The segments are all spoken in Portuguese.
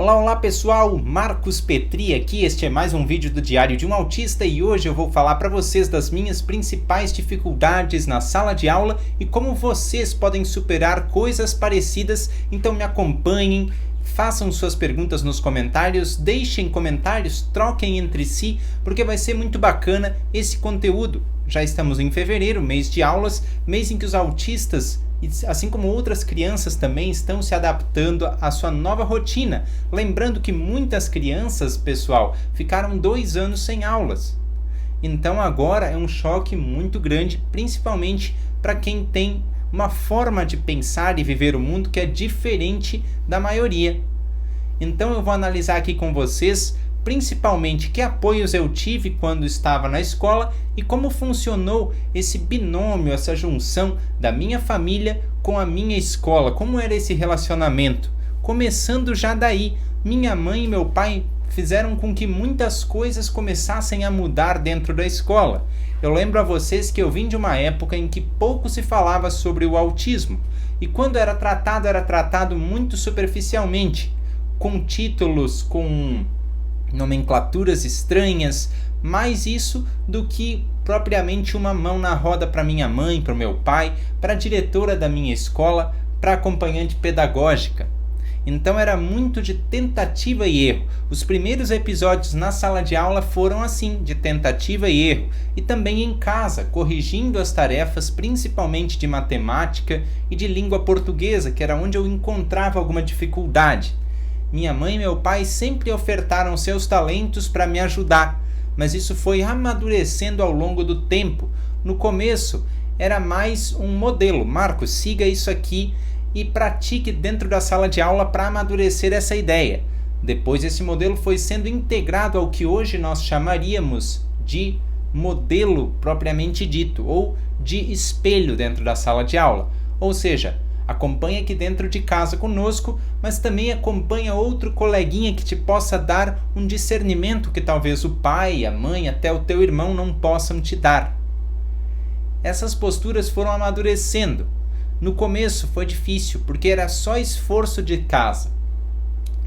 Olá, olá pessoal, Marcos Petri aqui, este é mais um vídeo do Diário de um Autista e hoje eu vou falar para vocês das minhas principais dificuldades na sala de aula e como vocês podem superar coisas parecidas, então me acompanhem, façam suas perguntas nos comentários, deixem comentários, troquem entre si, porque vai ser muito bacana esse conteúdo. Já estamos em fevereiro, mês de aulas, mês em que os autistas, assim como outras crianças também, estão se adaptando à sua nova rotina. Lembrando que muitas crianças, pessoal, ficaram 2 anos sem aulas. Então agora é um choque muito grande, principalmente para quem tem uma forma de pensar e viver o mundo que é diferente da maioria. Então eu vou analisar aqui com vocês principalmente que apoios eu tive quando estava na escola e como funcionou esse binômio, essa junção da minha família com a minha escola, como era esse relacionamento. Começando já daí, minha mãe e meu pai fizeram com que muitas coisas começassem a mudar dentro da escola. Eu lembro a vocês que eu vim de uma época em que pouco se falava sobre o autismo, e quando era tratado muito superficialmente, com títulos, com nomenclaturas estranhas, mais isso do que propriamente uma mão na roda para minha mãe, para o meu pai, para a diretora da minha escola, para a acompanhante pedagógica. Então era muito de tentativa e erro. Os primeiros episódios na sala de aula foram assim, de tentativa e erro. E também em casa, corrigindo as tarefas, principalmente de matemática e de língua portuguesa, que era onde eu encontrava alguma dificuldade. Minha mãe e meu pai sempre ofertaram seus talentos para me ajudar, mas isso foi amadurecendo ao longo do tempo. No começo, era mais um modelo. Marcos, siga isso aqui e pratique dentro da sala de aula para amadurecer essa ideia. Depois, esse modelo foi sendo integrado ao que hoje nós chamaríamos de modelo propriamente dito, ou de espelho dentro da sala de aula. Ou seja, acompanha aqui dentro de casa conosco, mas também acompanha outro coleguinha que te possa dar um discernimento que talvez o pai, a mãe, até o teu irmão não possam te dar. Essas posturas foram amadurecendo. No começo foi difícil, porque era só esforço de casa.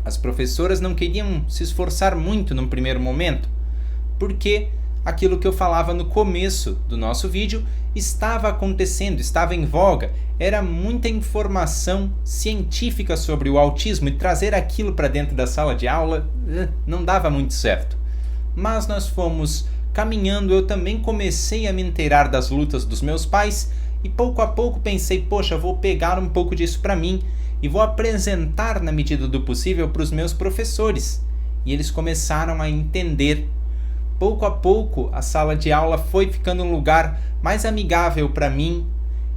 As professoras não queriam se esforçar muito no primeiro momento, porque aquilo que eu falava no começo do nosso vídeo estava acontecendo, estava em voga, era muita informação científica sobre o autismo e trazer aquilo para dentro da sala de aula não dava muito certo. Mas nós fomos caminhando, eu também comecei a me inteirar das lutas dos meus pais e pouco a pouco pensei, poxa, vou pegar um pouco disso para mim e vou apresentar na medida do possível para os meus professores. E eles começaram a entender. Pouco a pouco, a sala de aula foi ficando um lugar mais amigável para mim.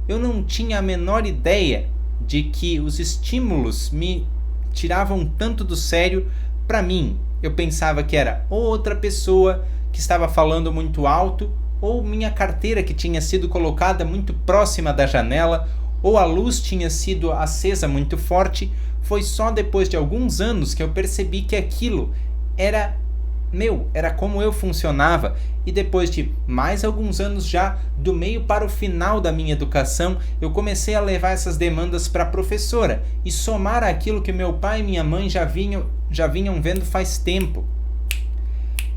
Eu não tinha a menor ideia de que os estímulos me tiravam tanto do sério para mim. Eu pensava que era ou outra pessoa que estava falando muito alto, ou minha carteira que tinha sido colocada muito próxima da janela, ou a luz tinha sido acesa muito forte. Foi só depois de alguns anos que eu percebi que aquilo era como eu funcionava, e depois de mais alguns anos já, do meio para o final da minha educação, eu comecei a levar essas demandas para a professora e somar aquilo que meu pai e minha mãe já vinham vendo faz tempo.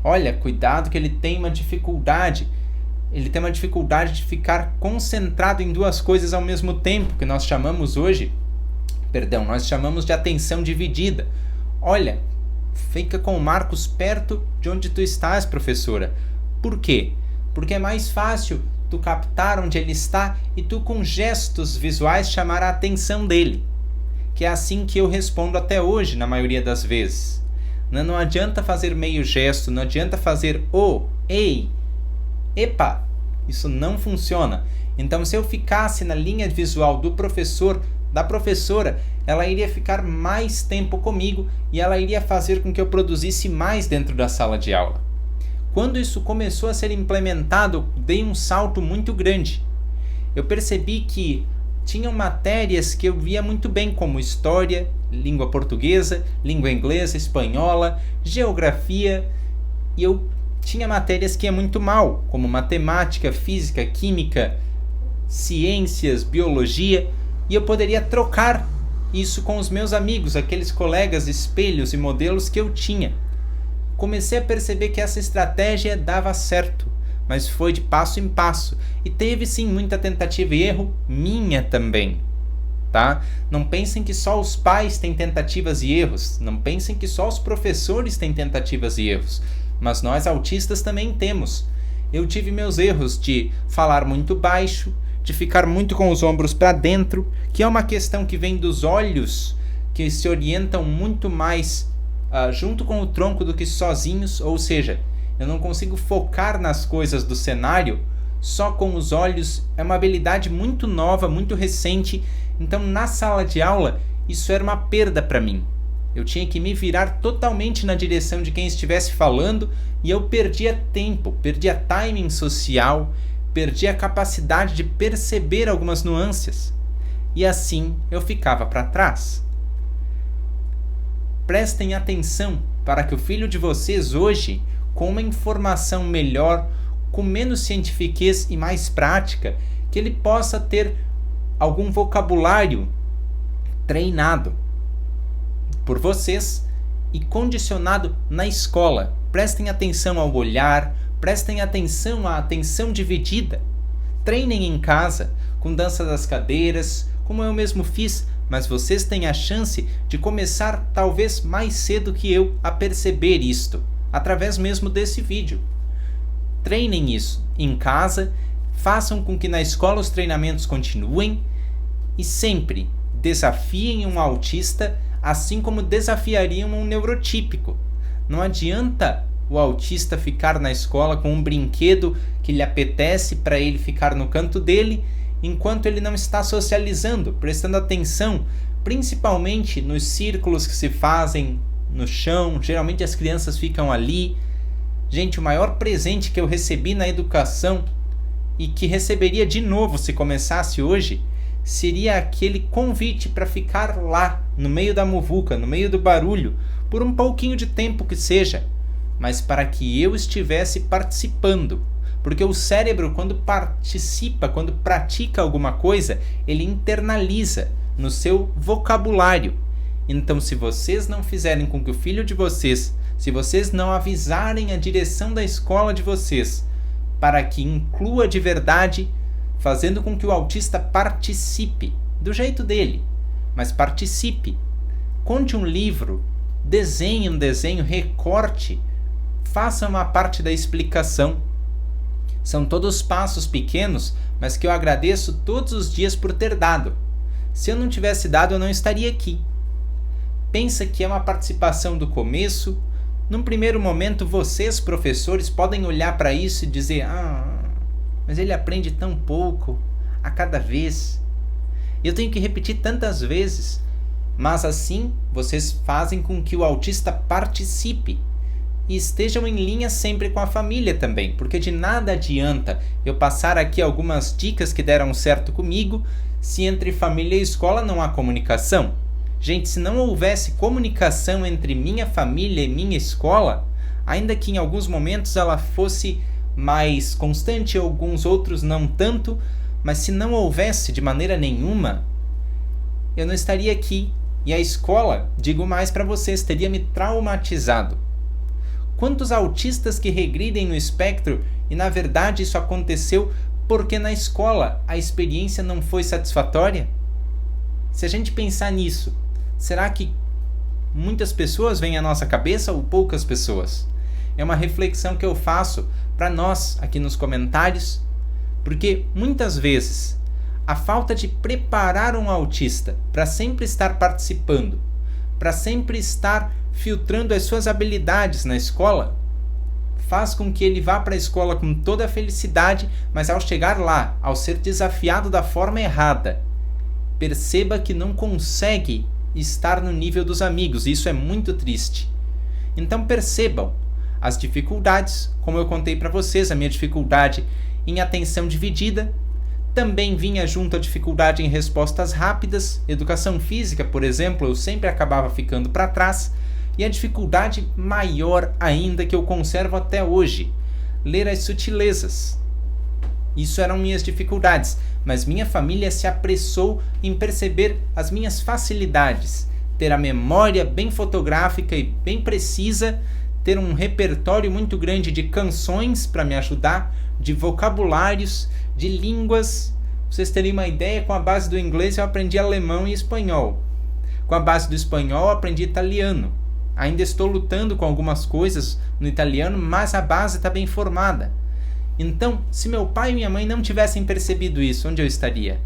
Olha, cuidado que ele tem uma dificuldade de ficar concentrado em 2 coisas ao mesmo tempo, que nós chamamos de atenção dividida. Olha, fica com o Marcos perto de onde tu estás, professora. Por quê? Porque é mais fácil tu captar onde ele está e tu com gestos visuais chamar a atenção dele. Que é assim que eu respondo até hoje, na maioria das vezes. Não adianta fazer meio gesto, não adianta fazer ei, epa, isso não funciona. Então se eu ficasse na linha visual do professor, da professora, ela iria ficar mais tempo comigo e ela iria fazer com que eu produzisse mais dentro da sala de aula. Quando isso começou a ser implementado, dei um salto muito grande. Eu percebi que tinham matérias que eu via muito bem, como história, língua portuguesa, língua inglesa, espanhola, geografia, e eu tinha matérias que ia muito mal, como matemática, física, química, ciências, biologia, e eu poderia trocar isso com os meus amigos, aqueles colegas, espelhos e modelos que eu tinha. Comecei a perceber que essa estratégia dava certo, mas foi de passo em passo, e teve sim muita tentativa e erro minha também. Tá? Não pensem que só os pais têm tentativas e erros, não pensem que só os professores têm tentativas e erros, mas nós autistas também temos. Eu tive meus erros de falar muito baixo, de ficar muito com os ombros para dentro, que é uma questão que vem dos olhos, que se orientam muito mais junto com o tronco do que sozinhos, ou seja, eu não consigo focar nas coisas do cenário só com os olhos. É uma habilidade muito nova, muito recente. Então, na sala de aula, isso era uma perda para mim. Eu tinha que me virar totalmente na direção de quem estivesse falando e eu perdia tempo, perdia timing social, perdia a capacidade de perceber algumas nuances. E assim eu ficava para trás. Prestem atenção para que o filho de vocês hoje, com uma informação melhor, com menos cientifiquez e mais prática, que ele possa ter algum vocabulário treinado por vocês e condicionado na escola. Prestem atenção ao olhar, prestem atenção à atenção dividida. Treinem em casa, com dança das cadeiras, como eu mesmo fiz, mas vocês têm a chance de começar talvez mais cedo que eu a perceber isto, através mesmo desse vídeo. Treinem isso em casa, façam com que na escola os treinamentos continuem e sempre desafiem um autista assim como desafiariam um neurotípico. Não adianta o autista ficar na escola com um brinquedo que lhe apetece para ele ficar no canto dele, enquanto ele não está socializando, prestando atenção, principalmente nos círculos que se fazem no chão. Geralmente as crianças ficam ali. Gente, o maior presente que eu recebi na educação e que receberia de novo se começasse hoje, seria aquele convite para ficar lá, no meio da muvuca, no meio do barulho, por um pouquinho de tempo que seja, mas para que eu estivesse participando. Porque o cérebro, quando participa, quando pratica alguma coisa, ele internaliza no seu vocabulário. Então, se vocês não fizerem com que o filho de vocês, se vocês não avisarem a direção da escola de vocês para que inclua de verdade, fazendo com que o autista participe do jeito dele, mas participe, conte um livro, desenhe um desenho, recorte, faça uma parte da explicação. São todos passos pequenos, mas que eu agradeço todos os dias por ter dado. Se eu não tivesse dado, eu não estaria aqui. Pensa que é uma participação do começo. Num primeiro momento, vocês, professores, podem olhar para isso e dizer: mas ele aprende tão pouco a cada vez. Eu tenho que repetir tantas vezes. Mas assim, vocês fazem com que o autista participe. E estejam em linha sempre com a família também, porque de nada adianta eu passar aqui algumas dicas que deram certo comigo, se entre família e escola não há comunicação. Gente, se não houvesse comunicação entre minha família e minha escola, ainda que em alguns momentos ela fosse mais constante, alguns outros não tanto, mas se não houvesse de maneira nenhuma, eu não estaria aqui. E a escola, digo mais para vocês, teria me traumatizado. Quantos autistas que regridem no espectro e na verdade isso aconteceu porque na escola a experiência não foi satisfatória? Se a gente pensar nisso, será que muitas pessoas vêm à nossa cabeça ou poucas pessoas? É uma reflexão que eu faço para nós aqui nos comentários, porque muitas vezes a falta de preparar um autista para sempre estar participando, para sempre estar filtrando as suas habilidades na escola, faz com que ele vá para a escola com toda a felicidade, mas ao chegar lá, ao ser desafiado da forma errada, perceba que não consegue estar no nível dos amigos. Isso é muito triste. Então percebam as dificuldades, como eu contei para vocês, a minha dificuldade em atenção dividida, também vinha junto a dificuldade em respostas rápidas. Educação física, por exemplo, eu sempre acabava ficando para trás. E a dificuldade maior ainda que eu conservo até hoje, ler as sutilezas. Isso eram minhas dificuldades, mas minha família se apressou em perceber as minhas facilidades, ter a memória bem fotográfica e bem precisa, ter um repertório muito grande de canções para me ajudar, de vocabulários, de línguas. Pra vocês terem uma ideia, com a base do inglês eu aprendi alemão e espanhol. Com a base do espanhol eu aprendi italiano. Ainda estou lutando com algumas coisas no italiano, mas a base está bem formada. Então, se meu pai e minha mãe não tivessem percebido isso, onde eu estaria?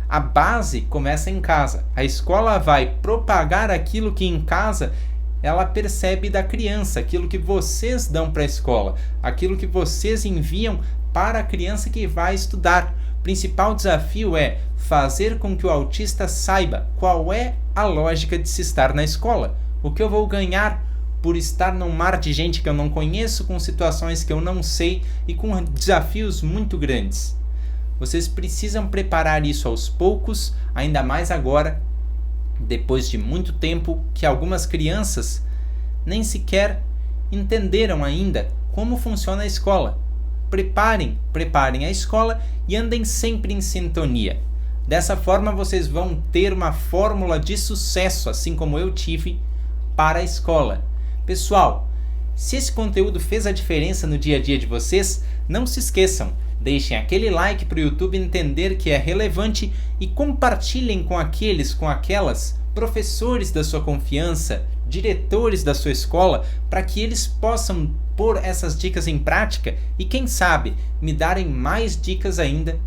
A base começa em casa. A escola vai propagar aquilo que em casa ela percebe da criança, aquilo que vocês dão para a escola, aquilo que vocês enviam para a criança que vai estudar. O principal desafio é fazer com que o autista saiba qual é a lógica de se estar na escola. O que eu vou ganhar por estar num mar de gente que eu não conheço, com situações que eu não sei e com desafios muito grandes. Vocês precisam preparar isso aos poucos, ainda mais agora, depois de muito tempo que algumas crianças nem sequer entenderam ainda como funciona a escola. Preparem a escola e andem sempre em sintonia. Dessa forma vocês vão ter uma fórmula de sucesso, assim como eu tive, para a escola. Pessoal, se esse conteúdo fez a diferença no dia a dia de vocês, não se esqueçam, deixem aquele like para o YouTube entender que é relevante e compartilhem com aquelas professores da sua confiança, diretores da sua escola, para que eles possam pôr essas dicas em prática e, quem sabe, me darem mais dicas ainda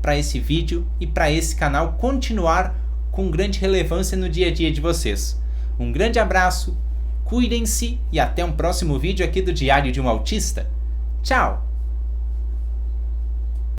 para esse vídeo e para esse canal continuar com grande relevância no dia a dia de vocês. Um grande abraço, cuidem-se e até um próximo vídeo aqui do Diário de um Autista. Tchau!